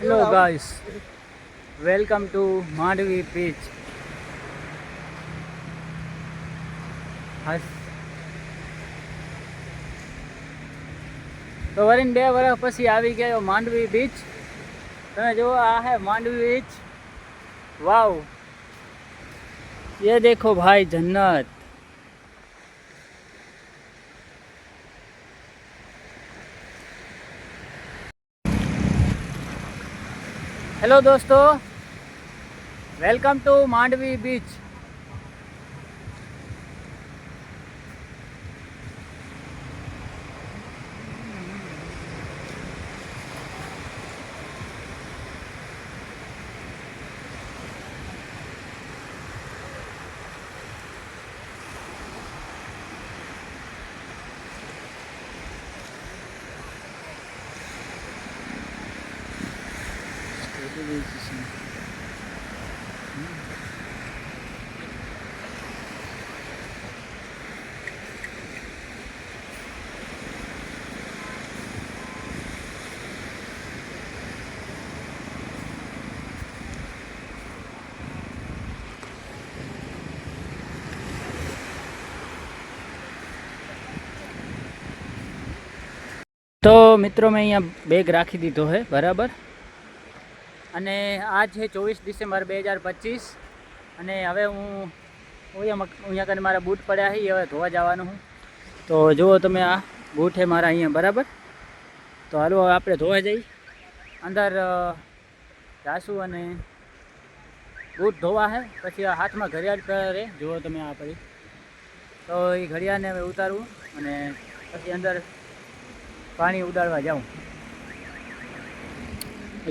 Hello guys, welcome to Mandvi beach. તો વરીને 2 વર્ષ પછી આવી ગયો માંડવી બીચ. તમે જો આ है માંડવી बीच. वाव, ये देखो भाई जन्नत. हेलो दोस्तों, वेलकम टू मांडवी बीच. તો મિત્રો મેં અહીંયા બેગ રાખી દીધો છે બરાબર. અને આજ છે 24 ડિસેમ્બર 2025. અને હવે હું અહીંયા કરીને મારા બૂટ પડ્યા છે, હવે ધોવા જવાનું હું. તો જુઓ તમે, આ બૂટ છે મારા અહીંયા બરાબર. તો હાલો આપણે ધોવા જઈ અંદર જાશું અને બૂટ ધોવા છે. પછી આ હાથમાં ઘડિયાળ પહેરે, જુઓ તમે આ પડી. તો એ ઘડિયાળને હવે ઉતારવું અને પછી અંદર પાણી ઉડાડવા જાઉં.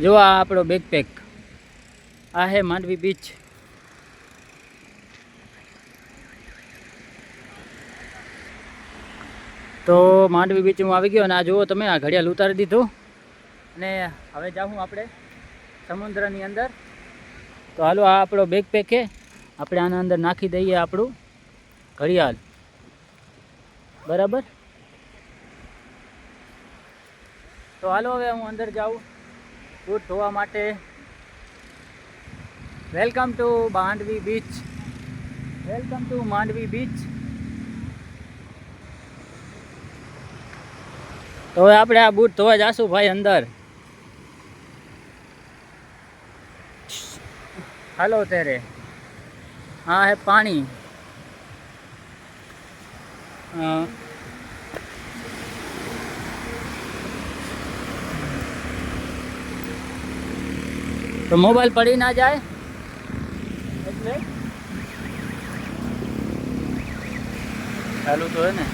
જો આ આપણો બેકપેક, આ હે માંડવી બીચ. તો માંડવી બીચ હું આવી ગયો અને આ જુઓ તમે, આ ઘડિયાળ ઉતારી દીધું અને હવે જાઉં આપણે સમુદ્રની અંદર. તો હાલો, આ આપણો બેકપેક છે, આપણે આના અંદર નાખી દઈએ આપણું ઘડિયાળ બરાબર. તો હાલો હવે હું અંદર જાઉં બૂટ ધોવા માટે. Welcome to Mandvi beach, welcome to Mandvi beach. તો હવે આપણે આ બૂટ ધોવા જાશું ભાઈ અંદર. હાલો તેરે, હા હે પાણી. તો મોબાઈલ પડી ના જાય એટલે ચાલુ તો હે ને.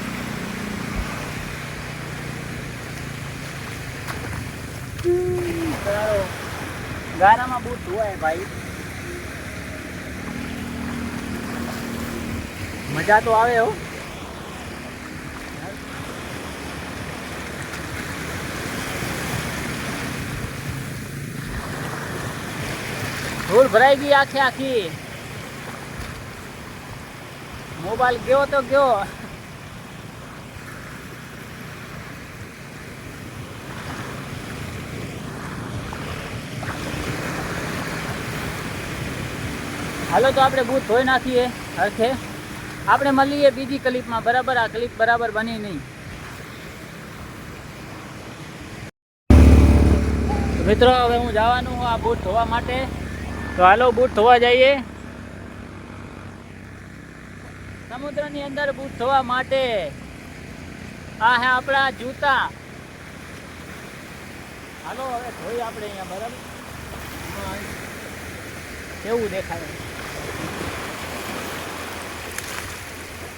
ગારામાં બૂટ ધોવાય ભાઈ, મજા તો આવે હો. ધૂળ ભરાઈ ગઈ આખી આખી. મોબાઈલ ગયો તો ગયો. હાલો તો આપણે બૂટ ધોઈ નાખીએ હરખે. આપણે મળીએ બીજી ક્લિપમાં બરાબર. આ ક્લિપ બરાબર બની નહીં. મિત્રો હવે હું જવાનું હું આ બૂટ ધોવા માટે, તો હાલો બૂટ ધોવા જઈએ સમુદ્રની અંદર બૂટ ધોવા માટે. આ હે આપણા જૂતા. હાલો હવે ધોઈ આપણે અહીંયા, બરાબર કેવું દેખાય.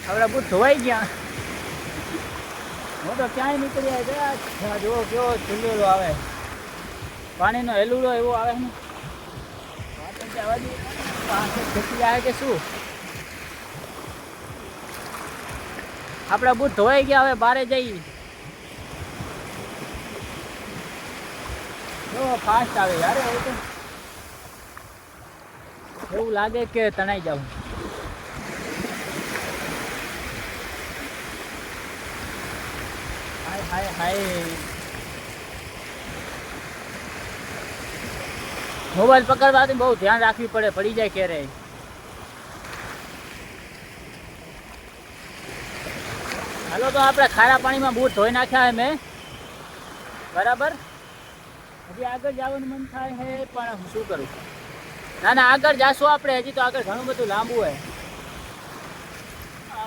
આપણા બૂટ ધોવાઈ ગયા. હું તો ક્યાંય નીકળી ગયા. જુઓ કેવો ચૂલ્લો આવે, પાણીનો હેલુડો એવો આવે ને, ખેતી આવે કે શું. આપણા બૂટ ધોવાઈ ગયા, હવે બારે જઈ. ફાસ્ટ આવે યાર, એવું લાગે કે તણાઈ જાવ. હાય હાય હાય. મોબાઈલ પકડવાથી બહુ ધ્યાન રાખવી પડે, પડી જાય ક્યારે. હાલો તો આપણે ખારા પાણીમાં બૂટ ધોઈ નાખ્યા હે મેં, બરાબર. હજી આગળ જવાનું મન થાય છે, પણ હું શું કરું. ના ના, આગળ જાશું આપણે. હજી તો આગળ ઘણું બધું લાંબુ હોય.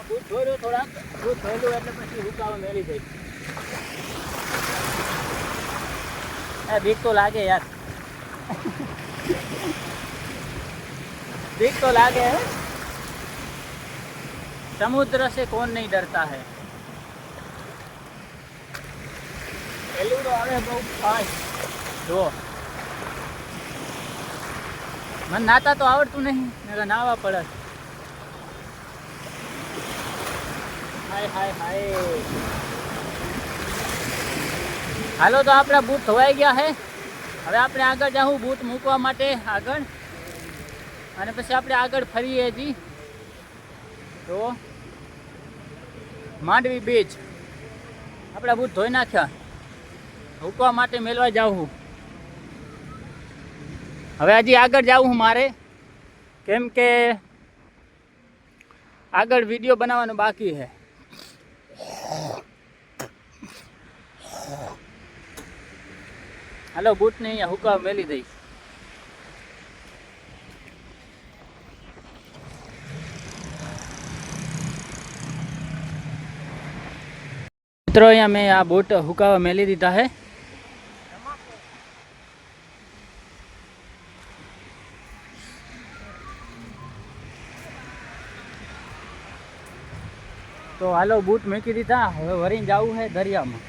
બૂટ ધોયું થોડાક, બૂટ ધોયેલું એટલે પછી હુકાવા મેળી જાય. બીક તો લાગે યાર, बीक तो लागे है. समुद्र से कौन नहीं डरता है. एलुडो आवे बहुत फास्ट. जो मन नाता तो आवड़तू नहीं, मेरा नावा पड़े. हाय हाय हाय. हालो तो अपना बूट धोवाई गया है. હવે આપણે આગળ જાઉં બૂટ મૂકવા માટે આગળ, અને પછી આપણે આગળ ફરીએ. હજી તો માંડવી બીચ આપણા બૂટ ધોઈ નાખ્યા, મૂકવા માટે મેળવા જાઉં. હવે હજી આગળ જાઉં મારે, કેમ કે આગળ વિડીયો બનાવવાનો બાકી છે. હાલો બૂટ ને અહીંયા હુકાવા મેલી દઈ. મિત્રો અહીંયા મેં આ બૂટ હુકાવા મેલી દીધા है. તો હાલો બૂટ મૂકી દીધા. હવે વરીને જવું છે દરિયામાં.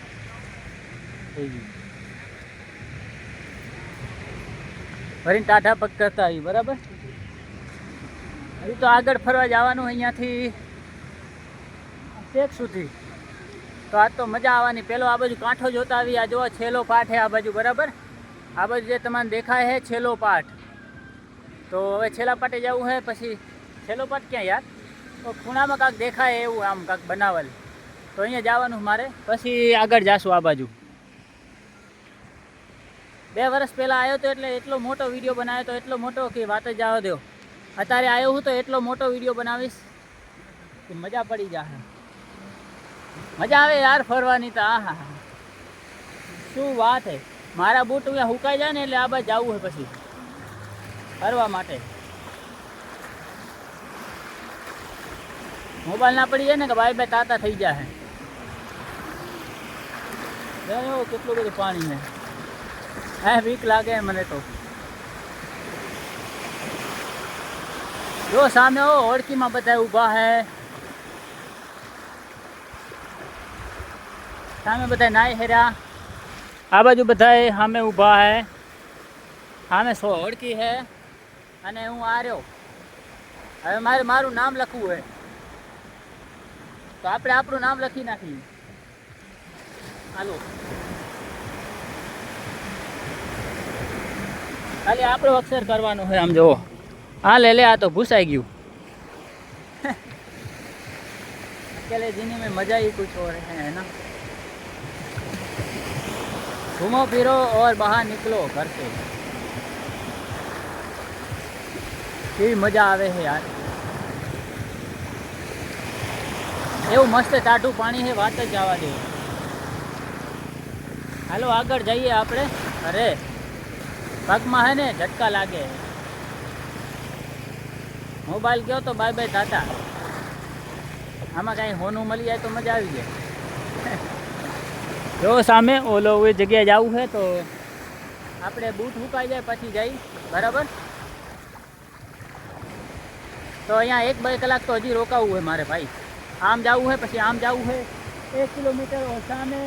ફરીને ટાઢા પગ કરતા આવી, બરાબર. હજી તો આગળ ફરવા જવાનું અહીંયાથી ટેક સુધી. તો આજ તો મજા આવવાની. પેલો આ બાજુ કાંઠો જોતા આવી. આ જો છેલ્લો પાઠ છે આ બાજુ, બરાબર. આ બાજુ જે તમને દેખાય છે છેલ્લો પાઠ. તો હવે છેલ્લા પાઠે જવું છે. પછી છેલ્લો પાઠ ક્યાં યાર, તો ખૂણામાં કાંક દેખાય એવું આમ કાંક બનાવેલ. તો અહીંયા જવાનું મારે. પછી આગળ જાશું આ બાજુ. 2 વર્ષ પહેલાં આવ્યો તો એટલે એટલો મોટો વિડીયો બનાવ્યો તો, એટલો મોટો કે વાત જ જવા દો. અત્યારે આવ્યો હું તો એટલો મોટો વિડીયો બનાવીશ કે મજા પડી જાય. મજા આવે યાર ફરવાની તો. હા હા, શું વાત છે. મારા બૂટ અહીંયા હુકાઈ જાય ને એટલે આ બાજુ જવું હોય પછી ફરવા માટે. મોબાઈલ ના પડી જાય ને કે ભાઈ બે તાતા થઈ જાય. કેટલું બધું પાણી છે. હા, બીક લાગે મને તો. જો સામે ઓળખીમાં બધા ઊભા હે. સામે બધા નાય હેર્યા. આ બાજુ બધા સામે ઊભા હે. સામે ઓળખી હે અને હું આ રહ્યો. હવે મારું નામ લખવું હે, તો આપણે આપણું નામ લખી નાખીએ. હાલો, ખાલી આપણો અક્ષર કરવાનો હોય. આમ જુઓ, હા લે આ તો ભૂસાઈ ગયું. अकेले जीने में मजा ही कुछ और है ना. घूमो फिरो और बाहर निकलो घर से. કેવી મજા આવે છે યાર. એવું મસ્ત ટાઢું પાણી છે, વાત જ જવા દે. હાલો આગળ જઈએ આપણે. અરે પગમાં હે ને ઝટકા લાગે. મોબાઈલ ગયો તો બાય બાય ટાટા. આમાં કાંઈ હોનું મળી જાય તો મજા આવી જાય. જો સામે ઓલો એ જગ્યાએ જવું છે તો આપણે બૂટ સુકાઈ જાય પછી જઈ બરાબર. તો અહીંયા 1-2 કલાક તો હજી રોકાવું છે મારે ભાઈ. આમ જવું છે પછી આમ જવું છે 1 કિલોમીટર. સામે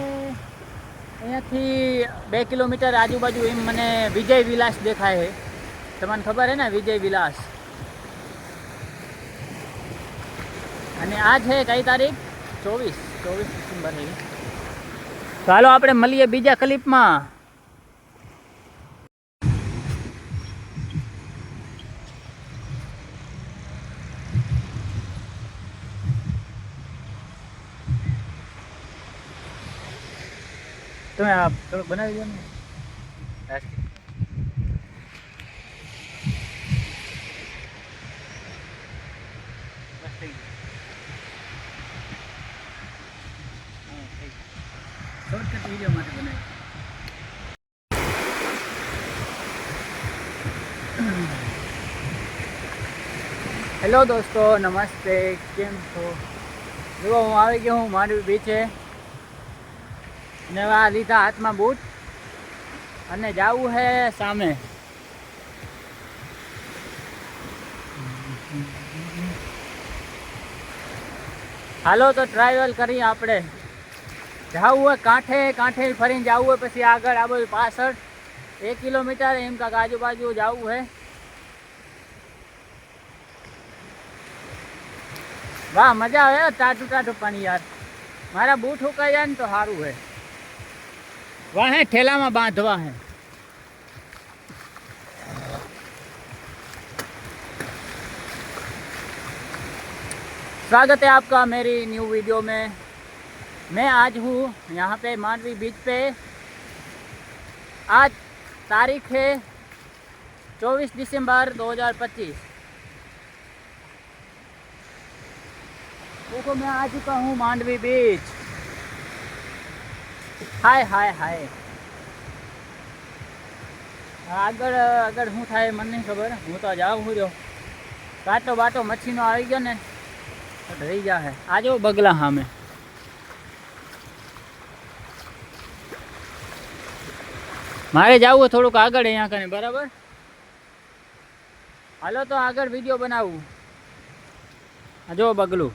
અહીંયાથી 2 કિલોમીટર આજુબાજુ એમ મને વિજય વિલાસ દેખાય છે. તમને ખબર છે ને વિજય વિલાસ. અને આ છે કઈ તારીખ? 24 ડિસેમ્બર છે. ચાલો આપણે મળીએ બીજા ક્લિપમાં. તમે આ થોડુંક બનાવી દો ને. શોર્ટકટ વિડીયો માટે બનાવી. હેલો દોસ્તો, નમસ્તે. કેમ છો? જુઓ હું આવી ગયો હું માંડવી બીચે. ને આ લીધા હાથમાં બૂટ અને જવું છે સામે. હાલો તો ટ્રાવેલ કરીએ આપણે. જવું હોય કાંઠે ફરીને જવું હોય પછી આગળ આ બધું પાછળ 1 કિલોમીટર એમ કાંક આજુબાજુ જવું છે. વાહ મજા આવે ટાટું પાણી યાર. મારા બૂટ સુકાઈ જાય ને તો સારું છે. वाह है ठेला में बांधवा है. स्वागत है आपका मेरी न्यू वीडियो में. मैं आज हूँ यहाँ पे मांडवी बीच पे. आज तारीख है 24 दिसंबर 2025. देखो मैं आ चुका हूँ मांडवी बीच. हाय हाय हाय. આગળ શું થાય મને નહીં ખબર. હું તો જાઉં છું. કાંટો બાટો મચ્છીનો આવી ગયો ને રહી જાય. આ જો બગલા સામે. મારે જવું થોડુંક આગળ અહીંયા કને બરાબર. હાલો તો આગળ વિડીયો બનાવું. જો બગલું.